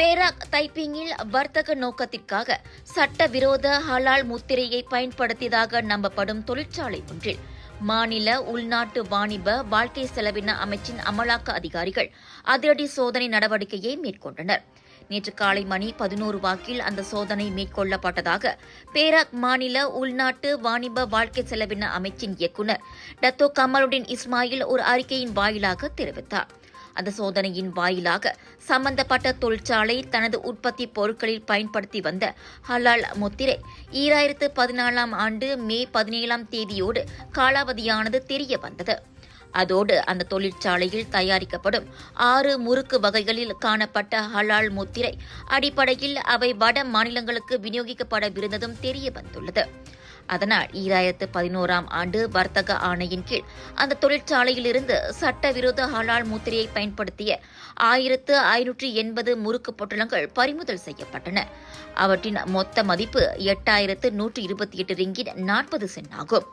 Perak தைப்பிங்கில் வர்த்தக நோக்கத்திற்காக சட்டவிரோத ஹலால் முத்திரையை பயன்படுத்தியதாக நம்பப்படும் தொழிற்சாலை ஒன்றில் மாநில உள்நாட்டு வாணிப வாழ்க்கை செலவின அமைச்சின் அமலாக்க அதிகாரிகள் அதிரடி சோதனை நடவடிக்கையை மேற்கொண்டனர். நேற்று காலை மணி 11 வாக்கில் அந்த சோதனை மேற்கொள்ளப்பட்டதாக பேராக் மாநில உள்நாட்டு வாணிப வாழ்க்கை செலவின அமைச்சின் இயக்குநர் டத்தோ கமலுடின் இஸ்மாயில் ஒரு அறிக்கையின் வாயிலாக தெரிவித்தார். அந்த சோதனையின் வாயிலாக சம்பந்தப்பட்ட தொழிற்சாலை தனது உற்பத்தி பொருட்களில் பயன்படுத்தி வந்த ஹலால் முத்திரை 2014 ஆண்டு மே 17 தேதியோடு காலாவதியானது தெரிய வந்தது. அதோடு அந்த தொழிற்சாலையில் தயாரிக்கப்படும் 6 முறுக்கு வகைகளில் காணப்பட்ட ஹலால் முத்திரை அடிப்படையில் அவை வட மாநிலங்களுக்கு விநியோகிக்கப்படவிருந்ததும் தெரிய வந்துள்ளது. அதனால் 2011 ஆண்டு வர்த்தக ஆணையின் கீழ் அந்த தொழிற்சாலையிலிருந்து சட்டவிரோத ஹலால் முத்திரையை பயன்படுத்திய 1580 முறுக்கு பொட்டலங்கள் பறிமுதல் செய்யப்பட்டன. அவற்றின் மொத்த மதிப்பு 8128 ரிங்கிட் 40 சென்ட் ஆகும்.